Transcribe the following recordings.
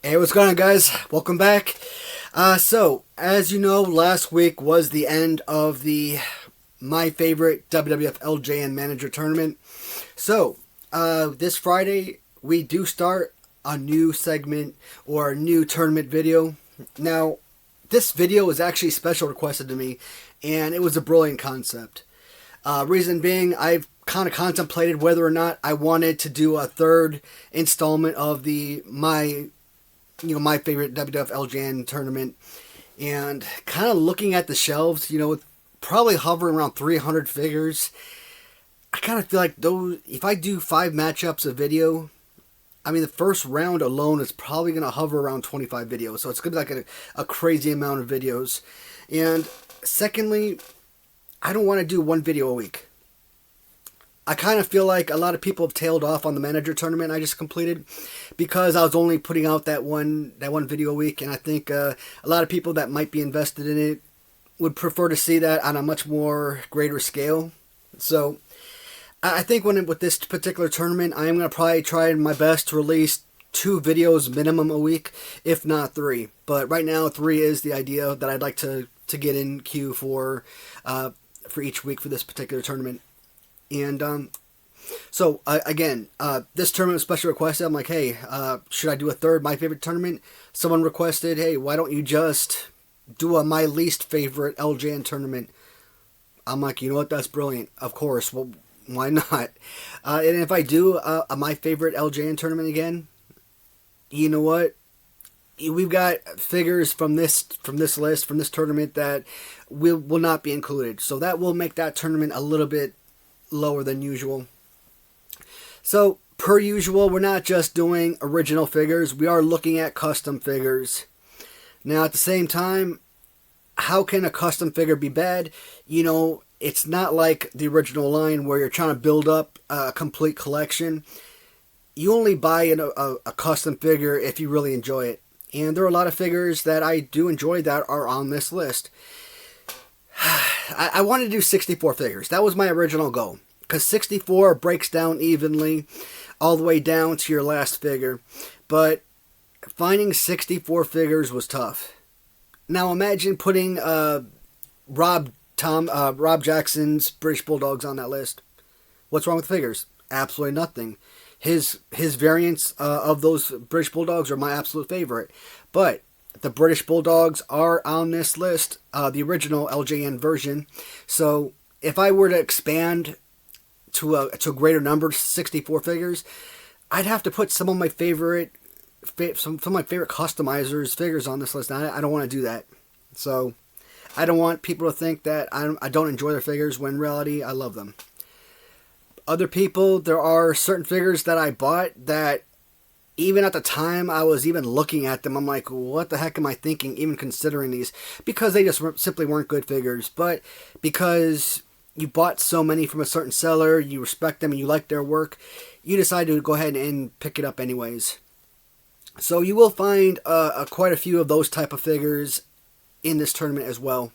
Hey, what's going on, guys? Welcome back. So, as you know, last week was the end of the my favorite WWF LJN manager tournament. So, this Friday we do start a new segment or a new tournament video. Now, this video was actually special requested to me, and it was a brilliant concept. Reason being, I've kind of contemplated whether or not I wanted to do a third installment of my favorite WWF LJN tournament, and kind of looking at the shelves, with probably hovering around 300 figures. I kind of feel like if I do 5 matchups of video, the first round alone is probably going to hover around 25 videos. So it's going to be like a crazy amount of videos. And secondly, I don't want to do one video a week. I kind of feel like a lot of people have tailed off on the manager tournament I just completed because I was only putting out that one video a week, and I think a lot of people that might be invested in it would prefer to see that on a much more greater scale. So I think with this particular tournament, I am going to probably try my best to release 2 videos minimum a week, if not 3. But right now, 3 is the idea that I'd like to get in queue for each week for this particular tournament. And so again, this tournament was special requested. I'm like, hey, should I do a third my favorite tournament? Someone requested, hey, why don't you just do my least favorite LJN tournament? I'm like, you know what? That's brilliant. Of course. Well, why not? And if I do my favorite LJN tournament again, you know what? We've got figures from this list, from this tournament, that will not be included. So that will make that tournament a little bit lower than usual. So, per usual, we're not just doing original figures, we are looking at custom figures. Now, at the same time, how can a custom figure be bad? It's not like the original line where you're trying to build up a complete collection. You only buy a custom figure if you really enjoy it. And there are a lot of figures that I do enjoy that are on this list. I wanted to do 64 figures. That was my original goal, because 64 breaks down evenly all the way down to your last figure. But finding 64 figures was tough. Now imagine putting Rob Jackson's British Bulldogs on that list. What's wrong with figures? Absolutely nothing. His variants of those British Bulldogs are my absolute favorite. But the British Bulldogs are on this list, the original LJN version. So if I were to expand to a greater number, 64 figures, I'd have to put some of my favorite customizers figures on this list. Now, I don't want to do that. So I don't want people to think that I don't enjoy their figures, when in reality I love them. Other people, there are certain figures that I bought that even at the time I was even looking at them, I'm like, what the heck am I thinking, even considering these? Because they just simply weren't good figures. But because you bought so many from a certain seller, you respect them and you like their work, you decide to go ahead and pick it up anyways. So you will find quite a few of those type of figures in this tournament as well.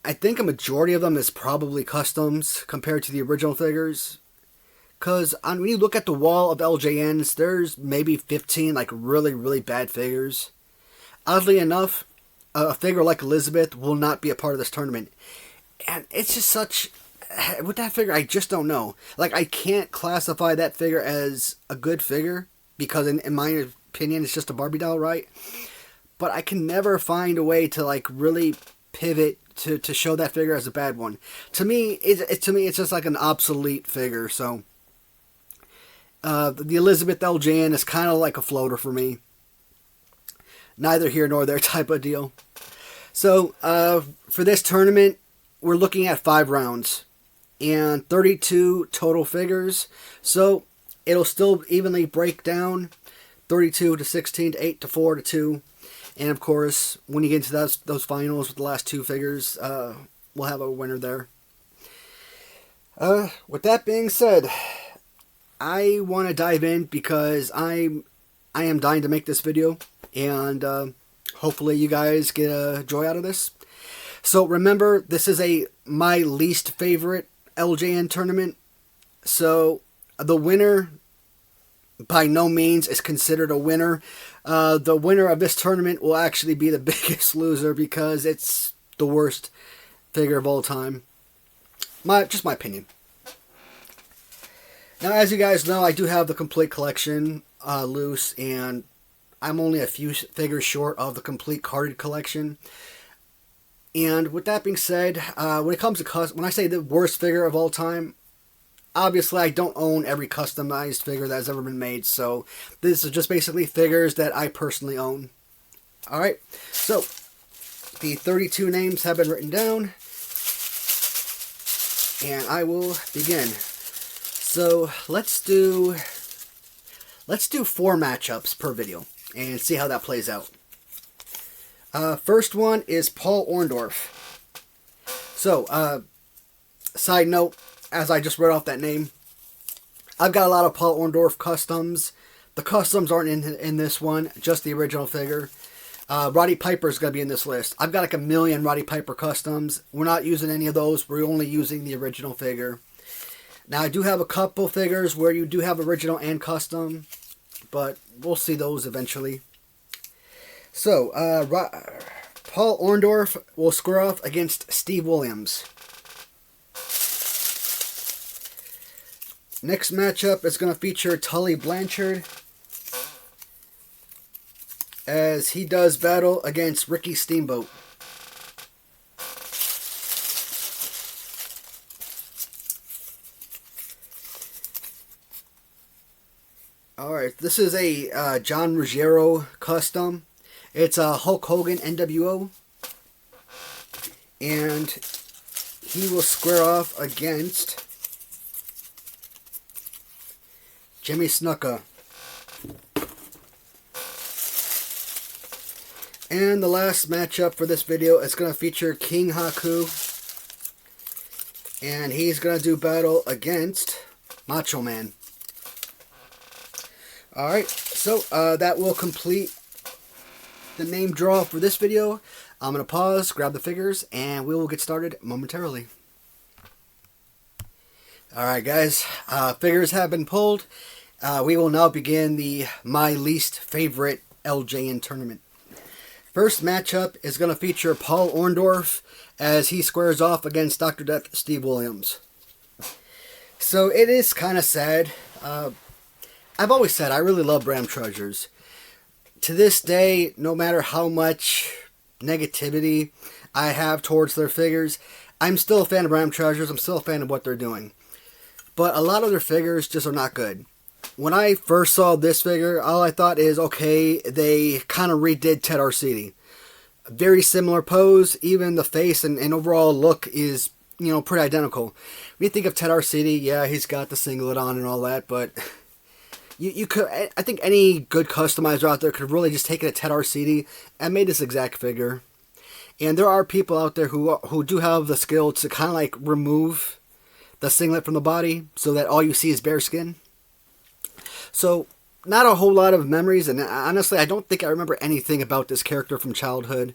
I think a majority of them is probably customs compared to the original figures. Because when you look at the wall of LJNs, there's maybe 15 like really, really bad figures. Oddly enough, a figure like Elizabeth will not be a part of this tournament. And it's just with that figure, I just don't know. Like, I can't classify that figure as a good figure, because in my opinion, it's just a Barbie doll, right? But I can never find a way to like really pivot to show that figure as a bad one. To me, it's just like an obsolete figure, so the Elizabeth LJN is kind of like a floater for me. Neither here nor there type of deal. So, for this tournament, we're looking at 5 rounds and 32 total figures. So, it'll still evenly break down 32 to 16 to 8 to 4 to 2. And of course, when you get into those finals with the last 2 figures, we'll have a winner there. With that being said, I want to dive in because I am dying to make this video, and hopefully you guys get a joy out of this. So remember, this is my least favorite LJN tournament. So the winner by no means is considered a winner. The winner of this tournament will actually be the biggest loser because it's the worst figure of all time. Just my opinion. Now, as you guys know, I do have the complete collection loose, and I'm only a few figures short of the complete carded collection. And with that being said, when it comes to when I say the worst figure of all time, obviously I don't own every customized figure that has ever been made, so this is just basically figures that I personally own. Alright, so the 32 names have been written down, and I will begin. So let's do 4 matchups per video and see how that plays out. First one is Paul Orndorf. So, side note, as I just read off that name, I've got a lot of Paul Orndorf customs. The customs aren't in this one, just the original figure. Roddy Piper is going to be in this list. I've got like a million Roddy Piper customs. We're not using any of those. We're only using the original figure. Now, I do have a couple figures where you do have original and custom, but we'll see those eventually. So, Paul Orndorf will square off against Steve Williams. Next matchup is going to feature Tully Blanchard, as he does battle against Ricky Steamboat. Alright, this is a John Ruggiero custom. It's a Hulk Hogan NWO. And he will square off against Jimmy Snoka. And the last matchup for this video is going to feature King Haku. And he's going to do battle against Macho Man. Alright, so that will complete the name draw for this video. I'm going to pause, grab the figures, and we will get started momentarily. Alright guys, figures have been pulled. We will now begin my least favorite LJN tournament. First matchup is going to feature Paul Orndorf as he squares off against Dr. Death Steve Williams. So it is kind of sad. I've always said I really love Bram Treasures. To this day, no matter how much negativity I have towards their figures, I'm still a fan of Bram Treasures. I'm still a fan of what they're doing. But a lot of their figures just are not good. When I first saw this figure, all I thought is, okay, they kind of redid Ted Arcidi. Very similar pose, even the face and overall look is, you know, pretty identical. When you think of Ted Arcidi, yeah, he's got the singlet on and all that, but you could, I think any good customizer out there could have really just taken a Ted Arcidi and made this exact figure. And there are people out there who do have the skill to kind of like remove the singlet from the body so that all you see is bare skin. So, not a whole lot of memories, and honestly, I don't think I remember anything about this character from childhood.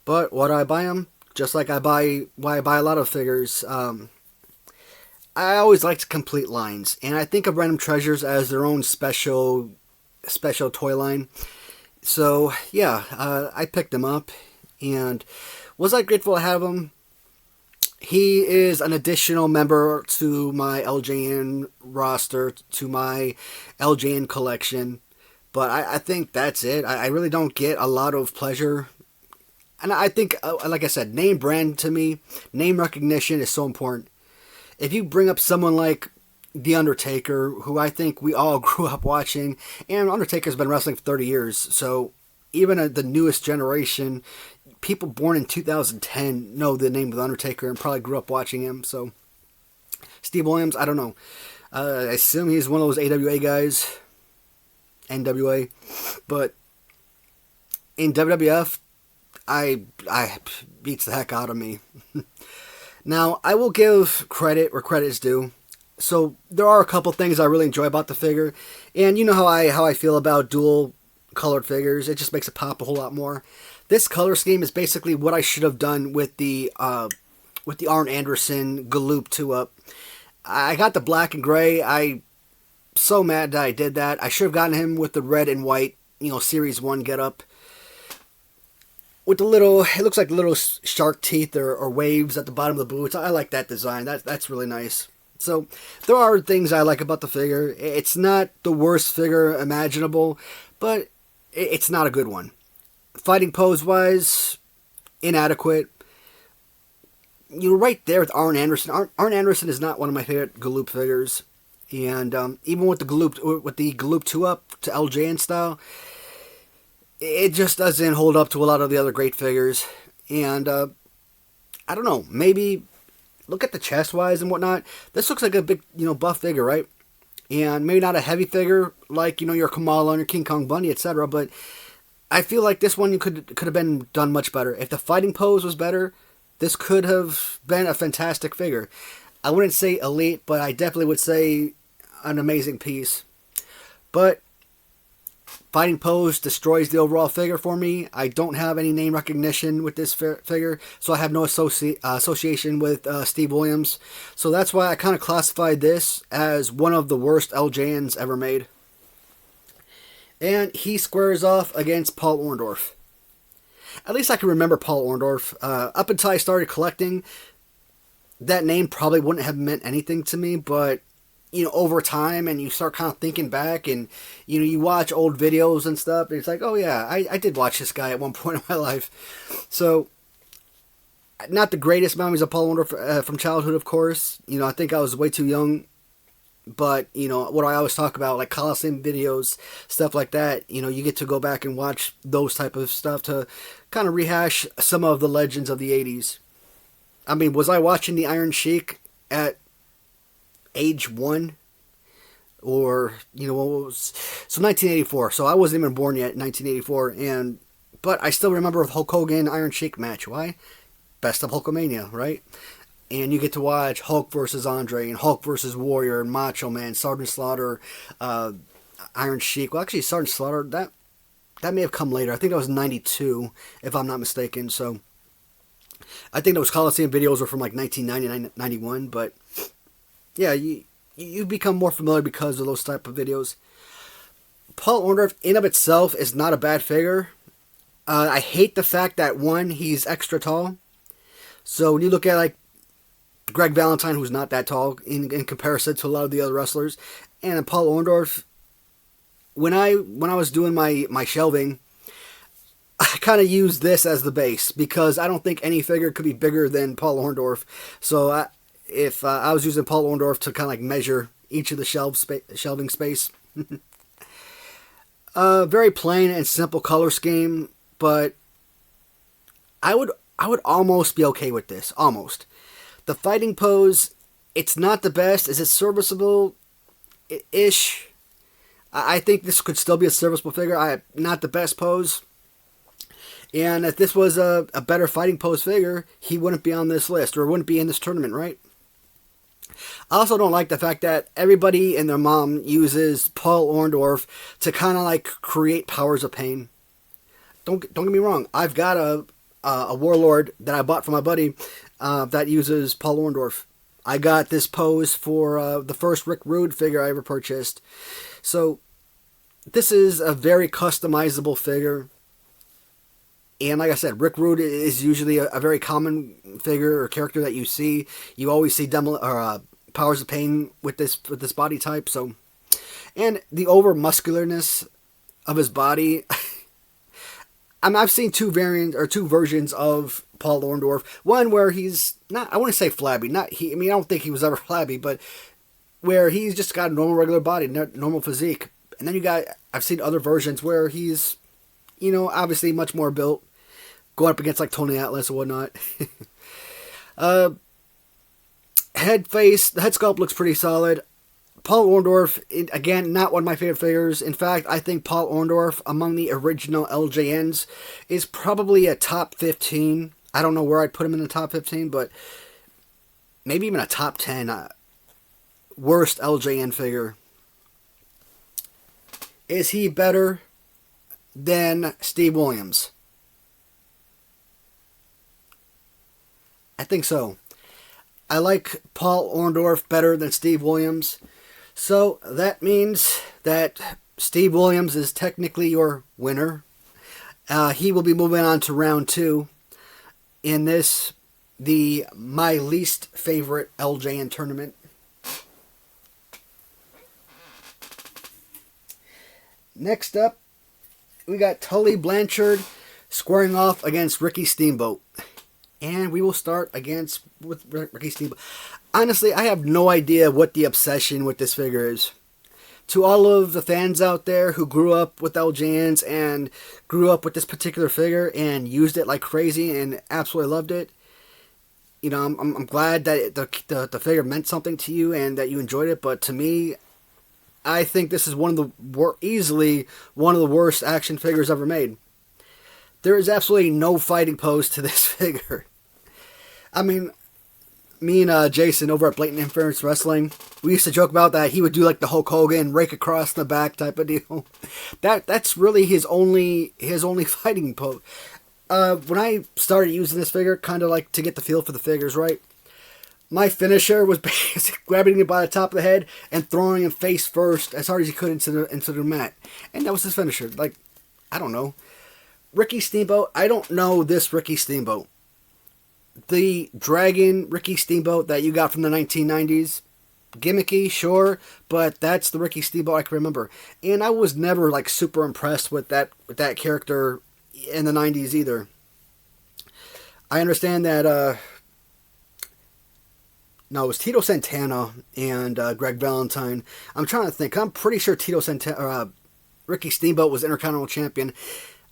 But why do I buy him? Just like I buy a lot of figures. I always like to complete lines, and I think of Random Treasures as their own special toy line. So, yeah, I picked him up, and was I grateful to have him? He is an additional member to my LJN roster, to my LJN collection. But I think that's it. I really don't get a lot of pleasure. And I think, like I said, name brand to me, name recognition is so important. If you bring up someone like The Undertaker, who I think we all grew up watching, and Undertaker's been wrestling for 30 years, so even the newest generation, people born in 2010 know the name of The Undertaker and probably grew up watching him. So, Steve Williams, I don't know. I assume he's one of those AWA guys. NWA. But in WWF, I beats the heck out of me. Now, I will give credit where credit is due. So, there are a couple things I really enjoy about the figure. And you know how I feel about dual colored figures. It just makes it pop a whole lot more. This color scheme is basically what I should have done with the Arn Anderson Galoob 2-up. I got the black and gray. I so mad that I did that. I should have gotten him with the red and white, Series 1 getup. With the little, it looks like little shark teeth or waves at the bottom of the boots. I like that design. That's really nice. So there are things I like about the figure. It's not the worst figure imaginable, but it's not a good one. Fighting pose wise, inadequate. You're right there with Arn Anderson. Arn Anderson is not one of my favorite Galoob figures, and even with the Galoob 2-up to LJN style, it just doesn't hold up to a lot of the other great figures. And I don't know, maybe look at the chest wise and whatnot. This looks like a big, buff figure, right? And maybe not a heavy figure like, your Kamala and your King Kong Bunny, etc. But I feel like this one could have been done much better. If the fighting pose was better, this could have been a fantastic figure. I wouldn't say elite, but I definitely would say an amazing piece. But fighting pose destroys the overall figure for me. I don't have any name recognition with this figure, so I have no association with Steve Williams. So that's why I kind of classified this as one of the worst LJNs ever made. And he squares off against Paul Orndorf. At least I can remember Paul Orndorf. Up until I started collecting, that name probably wouldn't have meant anything to me, but over time, and you start kind of thinking back, and you watch old videos and stuff, and it's like, oh yeah, I did watch this guy at one point in my life. So, not the greatest memories of Paul Orndorf from childhood, of course. I think I was way too young. But, what I always talk about, like Coliseum videos, stuff like that, you get to go back and watch those type of stuff to kind of rehash some of the legends of the 80s. I mean, was I watching the Iron Sheik at age 1? Or, what was... So, 1984. So, I wasn't even born yet in 1984. But I still remember the Hulk Hogan Iron Sheik match. Why? Best of Hulkamania, right? And you get to watch Hulk versus Andre, and Hulk versus Warrior, and Macho Man, Sergeant Slaughter, Iron Sheik. Well, actually, Sergeant Slaughter, that may have come later. I think that was 92, if I'm not mistaken. So, I think those Coliseum videos were from like 1990, 91. But, yeah, you become more familiar because of those type of videos. Paul Orndorf, in of itself, is not a bad figure. I hate the fact that, one, he's extra tall. So, when you look at, like, Greg Valentine, who's not that tall in comparison to a lot of the other wrestlers, and Paul Orndorf, when I was doing my shelving, I kind of used this as the base because I don't think any figure could be bigger than Paul Orndorf. So if I was using Paul Orndorf to kind of like measure each of the shelving space. Very plain and simple color scheme, but I would almost be okay with this, almost. The fighting pose, it's not the best. Is it serviceable-ish? I think this could still be a serviceable figure. Not the best pose. And if this was a better fighting pose figure, he wouldn't be on this list, or wouldn't be in this tournament, right? I also don't like the fact that everybody and their mom uses Paul Orndorf to kind of like create powers of pain. Don't get me wrong. I've got a warlord that I bought from my buddy that uses Paul Orndorf. I got this pose for the first Rick Rude figure I ever purchased. So this is a very customizable figure. And like I said, Rick Rude is usually a very common figure or character that you see. You always see powers of pain with this body type. So, and the over muscularness of his body. I've seen two versions of Paul Orndorf. One where he's not, I wouldn't say flabby. I don't think he was ever flabby, but where he's just got a normal, regular body, normal physique. And then I've seen other versions where he's, obviously much more built, going up against like Tony Atlas or whatnot. The head sculpt looks pretty solid. Paul Orndorf, again, not one of my favorite figures. In fact, I think Paul Orndorf, among the original LJNs, is probably a top 15. I don't know where I'd put him in the top 15, but maybe even a top 10 worst LJN figure. Is he better than Steve Williams? I think so. I like Paul Orndorf better than Steve Williams. So that means that Steve Williams is technically your winner. He will be moving on to round 2 in this, my least favorite LJN tournament. Next up, we got Tully Blanchard squaring off against Ricky Steamboat. And we will start with Ricky Steamboat. Honestly, I have no idea what the obsession with this figure is. To all of the fans out there who grew up with LJNs and grew up with this particular figure and used it like crazy and absolutely loved it, you know, I'm glad that the figure meant something to you and that you enjoyed it. But to me, I think this is easily one of the worst action figures ever made. There is absolutely no fighting pose to this figure. I mean, me and Jason over at Blatant Inference Wrestling, we used to joke about that. He would do like the Hulk Hogan rake across the back type of deal. That's really his only fighting pose. When I started using this figure, kind of like to get the feel for the figures, right? My finisher was basically grabbing him by the top of the head and throwing him face first as hard as he could into the mat, and that was his finisher. Like, I don't know, Ricky Steamboat. I don't know this Ricky Steamboat. The Dragon Ricky Steamboat that you got from the 1990s, gimmicky, sure, but that's the Ricky Steamboat I can remember. And I was never like super impressed with that character in the 90s either. I understand that no, it was Tito Santana and Greg Valentine. I'm trying to think. I'm pretty sure Ricky Steamboat was Intercontinental Champion.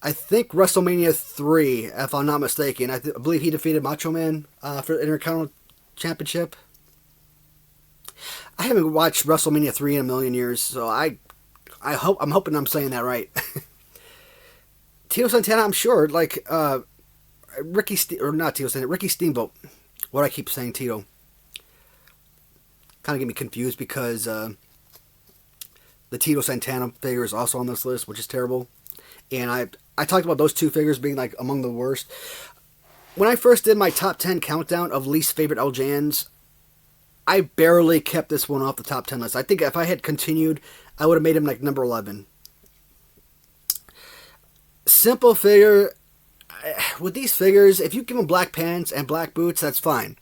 I think WrestleMania 3, if I'm not mistaken. I believe he defeated Macho Man for the Intercontinental Championship. I haven't watched WrestleMania 3 in a million years, so I'm hoping I'm saying that right. Tito Santana, I'm sure, like Ricky Steamboat. What I keep saying, Tito. Kind of get me confused because the Tito Santana figure is also on this list, which is terrible. And I talked about those two figures being like among the worst. When I first did my top 10 countdown of least favorite LJNs, I barely kept this one off the top 10 list. I think if I had continued, I would have made him like number 11. Simple figure. With these figures, if you give them black pants and black boots, that's fine.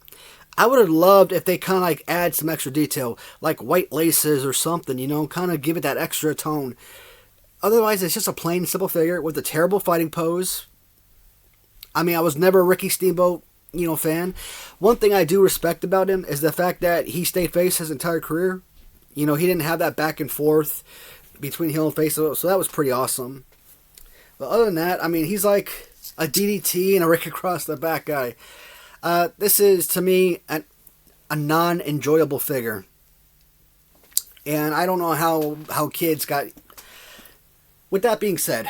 I would have loved if they kind of like add some extra detail, like white laces or something, you know, kind of give it that extra tone. Otherwise, it's just a plain, simple figure with a terrible fighting pose. I mean, I was never a Ricky Steamboat, fan. One thing I do respect about him is the fact that he stayed face his entire career. He didn't have that back and forth between heel and face, so that was pretty awesome. But other than that, I mean, he's like a DDT and a rake across the back guy. This is, to me, a non-enjoyable figure. And I don't know how kids got... With that being said,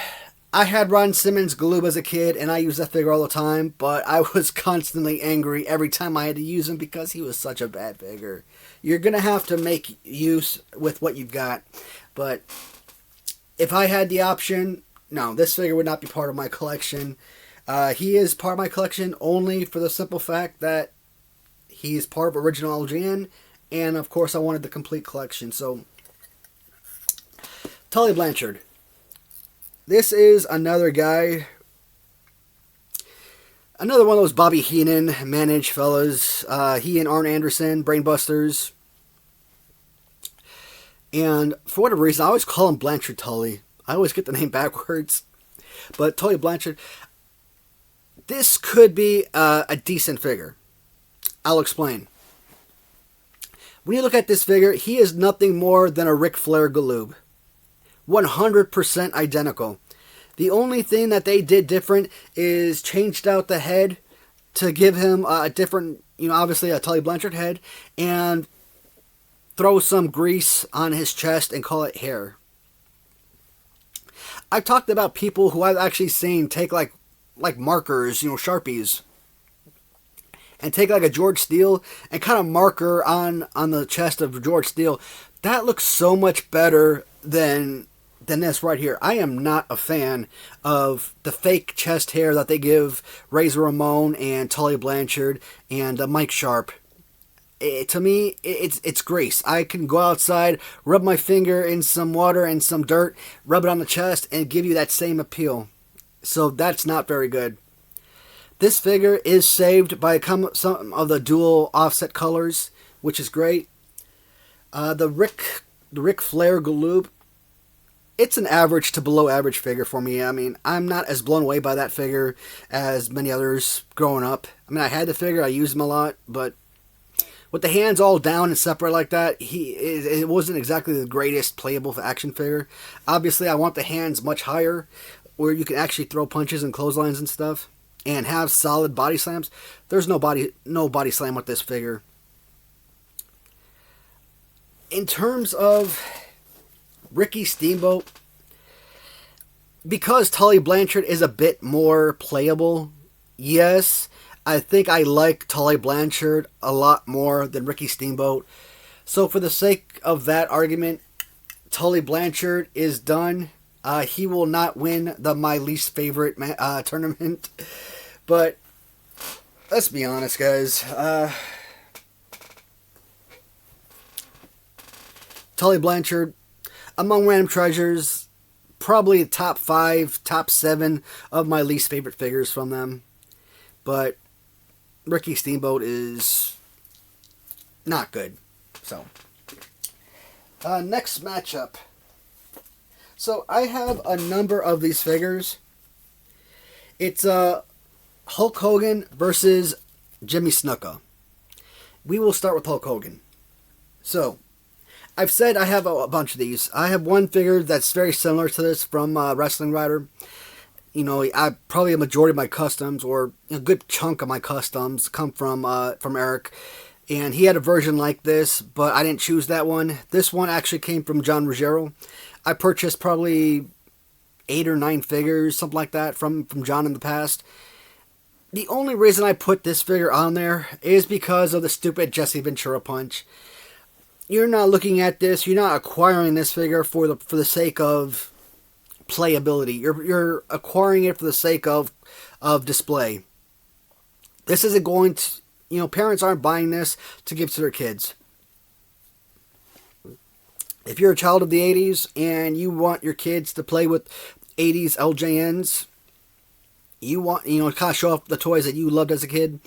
I had Ron Simmons Galoob as a kid, and I used that figure all the time, but I was constantly angry every time I had to use him because he was such a bad figure. You're going to have to make use with what you've got, but if I had the option, no, this figure would not be part of my collection. He is part of my collection only for the simple fact that he's part of original LJN, and of course I wanted the complete collection. So, Tully Blanchard. This is another guy, another one of those Bobby Heenan managed fellas. He and Arn Anderson, Brainbusters. And for whatever reason, I always call him Blanchard Tully. I always get the name backwards. But Tully Blanchard, this could be a decent figure. I'll explain. When you look at this figure, he is nothing more than a Ric Flair Galoob. 100% identical. The only thing that they did different is changed out the head to give him a different, obviously a Tully Blanchard head, and throw some grease on his chest and call it hair. I've talked about people who I've actually seen take like markers, Sharpies, and take like a George Steele and kind of marker on the chest of George Steele. That looks so much better than this right here. I am not a fan of the fake chest hair that they give Razor Ramon and Tully Blanchard and Mike Sharp. To me, it's grace. I can go outside, rub my finger in some water and some dirt, rub it on the chest, and give you that same appeal. So that's not very good. This figure is saved by some of the dual offset colors, which is great. The Ric Flair Galoob, it's an average to below average figure for me. I mean, I'm not as blown away by that figure as many others growing up. I mean, I had the figure, I used him a lot, but with the hands all down and separate like that, it wasn't exactly the greatest playable action figure. Obviously, I want the hands much higher, where you can actually throw punches and clotheslines and stuff, and have solid body slams. There's no body slam with this figure. In terms of Ricky Steamboat, because Tully Blanchard is a bit more playable, yes, I think I like Tully Blanchard a lot more than Ricky Steamboat. So for the sake of that argument, Tully Blanchard is done. He will not win the my least favorite tournament. But let's be honest, guys. Tully Blanchard, among Random Treasures, probably top 5, top 7 of my least favorite figures from them. But Ricky Steamboat is not good. So, next matchup. So, I have a number of these figures. It's Hulk Hogan versus Jimmy Snuka. We will start with Hulk Hogan. So, I've said I have a bunch of these. I have one figure that's very similar to this from Wrestling Writer. You know, probably a majority of my customs, or a good chunk of my customs, come from Eric. And he had a version like this, but I didn't choose that one. This one actually came from John Ruggiero. I purchased probably 8 or 9 figures, something like that, from John in the past. The only reason I put this figure on there is because of the stupid Jesse Ventura punch. You're not looking at this, you're not acquiring this figure for the sake of playability. You're acquiring it for the sake of display. This isn't going to, parents aren't buying this to give to their kids. If you're a child of the 80s and you want your kids to play with 80s LJNs, you want, kind of show off the toys that you loved as a kid,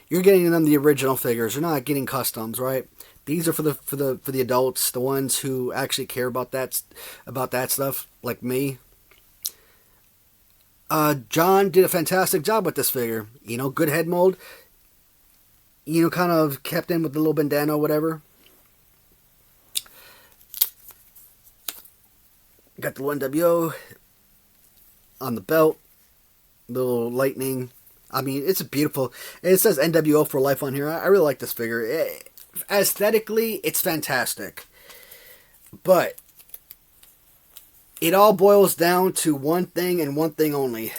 you're getting them the original figures. You're not getting customs, right? These are for the adults, the ones who actually care about that stuff, like me. John did a fantastic job with this figure. Good head mold. Kind of kept in with the little bandana or whatever. Got the NWO on the belt. Little lightning. I mean, it's beautiful. And it says NWO for life on here. I really like this figure. Aesthetically, it's fantastic. But it all boils down to one thing and one thing only.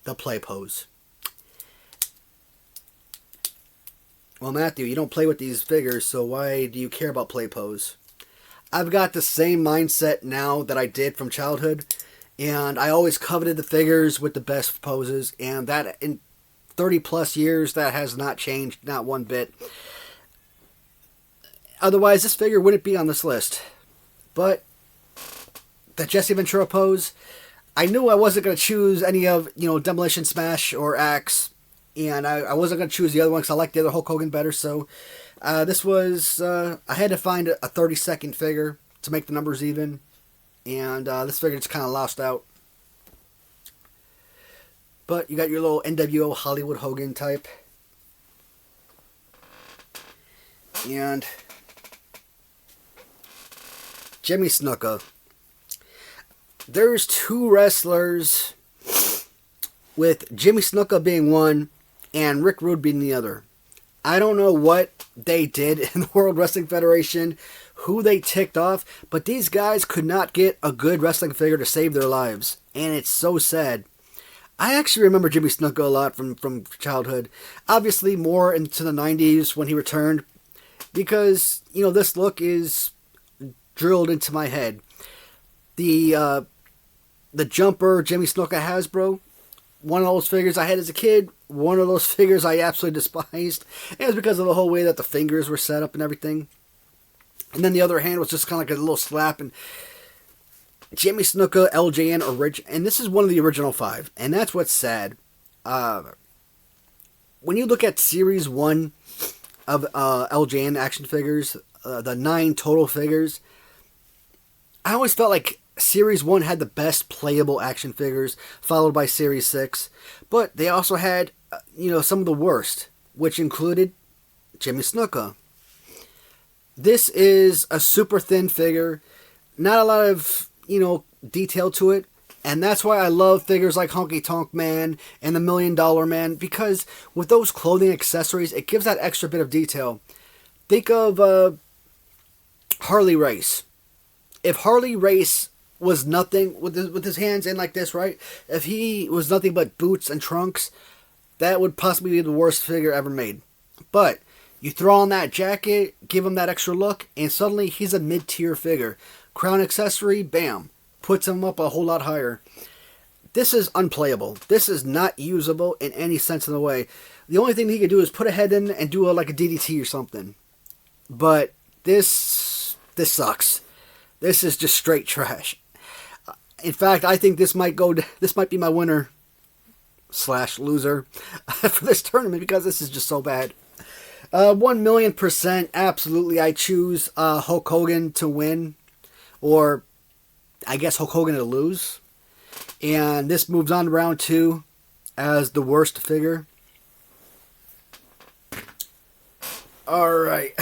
The play pose. Well, Matthew, you don't play with these figures, so why do you care about play pose? I've got the same mindset now that I did from childhood, and I always coveted the figures with the best poses, and that in 30 plus years, that has not changed, not one bit. Otherwise, this figure wouldn't be on this list. But the Jesse Ventura pose, I knew I wasn't going to choose any of, Demolition Smash or Axe, and I wasn't going to choose the other one because I liked the other Hulk Hogan better, so this was, I had to find a 30-second figure to make the numbers even, and this figure just kind of lost out. But you got your little NWO Hollywood Hogan type. And Jimmy Snuka. There's 2 wrestlers, with Jimmy Snuka being one and Rick Rude being the other. I don't know what they did in the World Wrestling Federation, who they ticked off, but these guys could not get a good wrestling figure to save their lives. And it's so sad. I actually remember Jimmy Snuka a lot from childhood. Obviously more into the 90s when he returned. Because, this look is drilled into my head. The jumper Jimmy Snuka Hasbro, one of those figures I had as a kid, one of those figures I absolutely despised. And it was because of the whole way that the fingers were set up and everything. And then the other hand was just kind of like a little slap. And Jimmy Snoka, LJN, and this is one of the original 5. And that's what's sad. When you look at Series 1 of LJN action figures, the 9 total figures, I always felt like Series 1 had the best playable action figures, followed by Series 6. But they also had, some of the worst, which included Jimmy Snuka. This is a super thin figure, not a lot of, detail to it. And that's why I love figures like Honky Tonk Man and the $1 Million Man, because with those clothing accessories, it gives that extra bit of detail. Think of Harley Race. If Harley Race was nothing with his hands in like this, right? If he was nothing but boots and trunks, that would possibly be the worst figure ever made. But you throw on that jacket, give him that extra look, and suddenly he's a mid-tier figure. Crown accessory, bam, puts him up a whole lot higher. This is unplayable. This is not usable in any sense of the way. The only thing he could do is put a head in and do like a DDT or something. But this sucks. This is just straight trash. In fact, I think this might be my winner / loser for this tournament, because this is just so bad. 1,000,000%, absolutely, I choose Hulk Hogan to win, or I guess Hulk Hogan to lose. And this moves on to round 2 as the worst figure. Alright.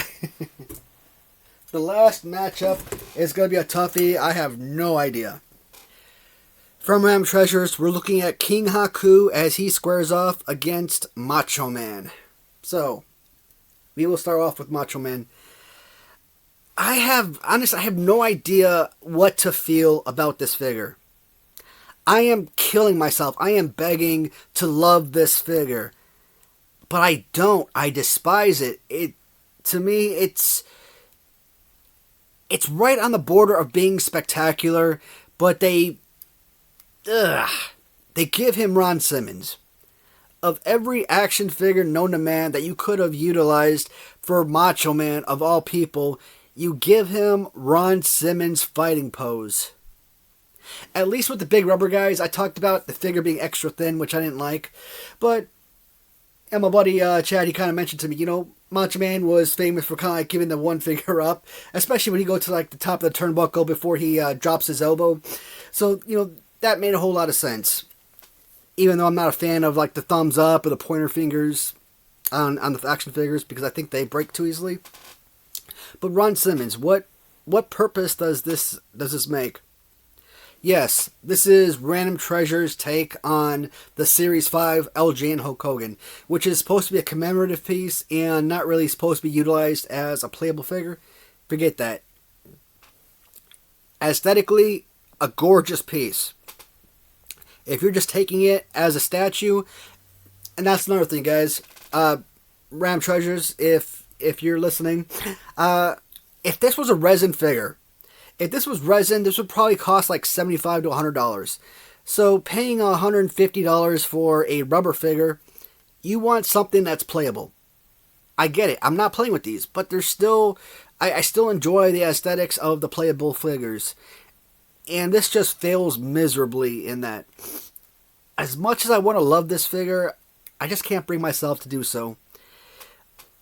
The last matchup is going to be a toughie. I have no idea. From Random Treasures, we're looking at King Haku as he squares off against Macho Man. So, we will start off with Macho Man. I have no idea what to feel about this figure. I am killing myself. I am begging to love this figure. But I don't. I despise it. To me, it's right on the border of being spectacular, but they give him Ron Simmons. Of every action figure known to man that you could have utilized for Macho Man, of all people, you give him Ron Simmons' fighting pose. At least with the big rubber guys, I talked about the figure being extra thin, which I didn't like. But, and my buddy Chad, he kind of mentioned to me, Macho Man was famous for kind of like giving the one finger up, especially when he goes to like the top of the turnbuckle before he drops his elbow. So, that made a whole lot of sense. Even though I'm not a fan of like the thumbs up or the pointer fingers on the action figures, because I think they break too easily. But Ron Simmons, what purpose does this make? Yes, this is Random Treasures' take on the Series 5 LJN Hulk Hogan, which is supposed to be a commemorative piece and not really supposed to be utilized as a playable figure. Forget that. Aesthetically, a gorgeous piece. If you're just taking it as a statue, and that's another thing, guys. Random Treasures, if you're listening, if this was a resin figure, this would probably cost like $75 to $100. So paying $150 for a rubber figure, you want something that's playable. I get it. I'm not playing with these, but there's still, I still enjoy the aesthetics of the playable figures. And this just fails miserably in that. As much as I want to love this figure, I just can't bring myself to do so.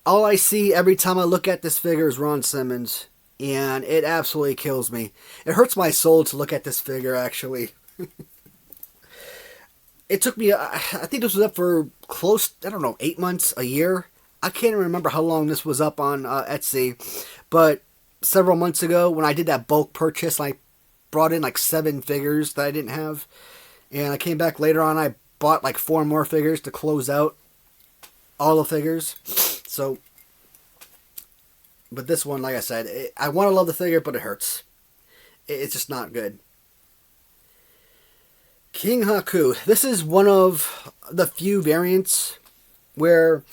All I see every time I look at this figure is Ron Simmons. And it absolutely kills me. It hurts my soul to look at this figure, actually. It took me, I think this was up for 8 months, a year. I can't even remember how long this was up on Etsy. But several months ago, when I did that bulk purchase, I brought in like 7 figures that I didn't have. And I came back later on, I bought like 4 more figures to close out all the figures. So, but this one, like I said, I want to love the figure, but it hurts. It's just not good. King Haku. This is one of the few variants where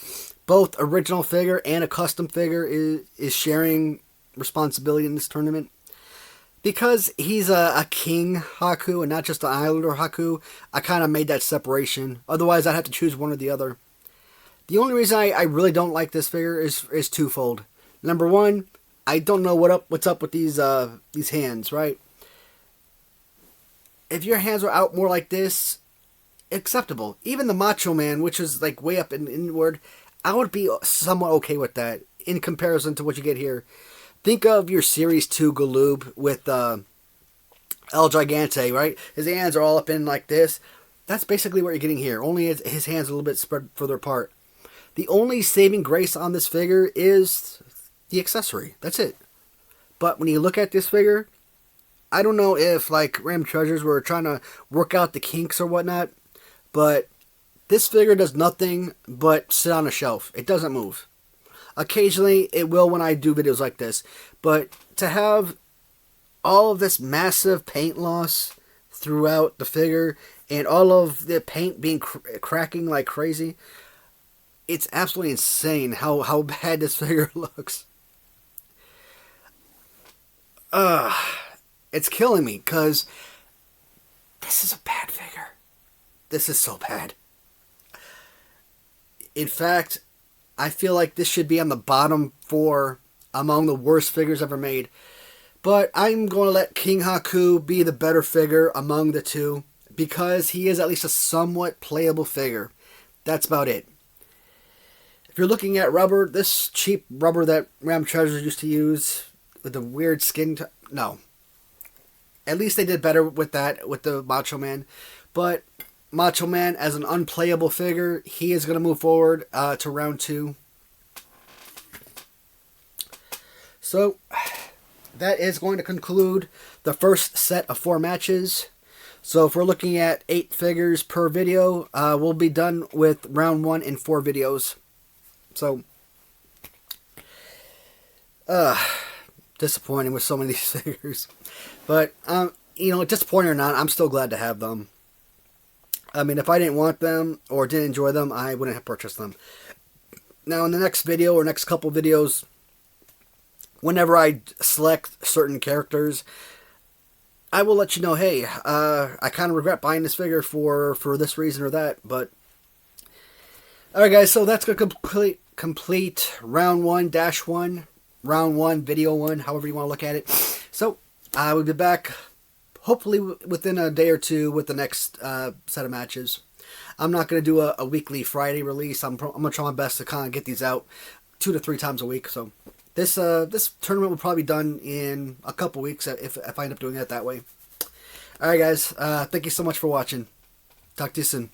both original figure and a custom figure is sharing responsibility in this tournament. because he's a king Haku and not just an islander Haku, I kind of made that separation. Otherwise, I'd have to choose one or the other. The only reason I really don't like this figure is twofold. Number one, I don't know what's up with these hands, right? If your hands were out more like this, acceptable. Even the Macho Man, which is like way up inward, I would be somewhat okay with that in comparison to what you get here. Think of your Series 2 Galoob with El Gigante, right? His hands are all up in like this. That's basically what you're getting here. Only his hands a little bit spread further apart. The only saving grace on this figure is the accessory. That's it. But when you look at this figure, I don't know if like Ram Treasures were trying to work out the kinks or whatnot, but this figure does nothing but sit on a shelf. It doesn't move. Occasionally, it will when I do videos like this. But to have all of this massive paint loss throughout the figure and all of the paint being cracking like crazy, it's absolutely insane how bad this figure looks. It's killing me because this is a bad figure. This is so bad. In fact, I feel like this should be on the bottom 4 among the worst figures ever made. But I'm going to let King Haku be the better figure among the two because he is at least a somewhat playable figure. That's about it. If you're looking at rubber, this cheap rubber that Ram Treasures used to use with the weird skin, no. At least they did better with that, with the Macho Man. But Macho Man, as an unplayable figure, he is going to move forward to round 2. So, that is going to conclude the first set of 4 matches. So, if we're looking at 8 figures per video, we'll be done with round 1 in 4 videos. So, disappointing with so many of these figures. But, disappointing or not, I'm still glad to have them. I mean, if I didn't want them or didn't enjoy them, I wouldn't have purchased them. Now, in the next video or next couple videos, whenever I select certain characters, I will let you know, hey, I kind of regret buying this figure for this reason or that. But, alright guys, so that's going to complete round 1-1, round 1, video 1, however you want to look at it. So, I will be back hopefully within a day or two with the next set of matches. I'm not going to do a weekly Friday release. I'm going to try my best to kind of get these out 2 to 3 times a week. So this tournament will probably be done in a couple weeks if I end up doing it that way. Alright guys, thank you so much for watching. Talk to you soon.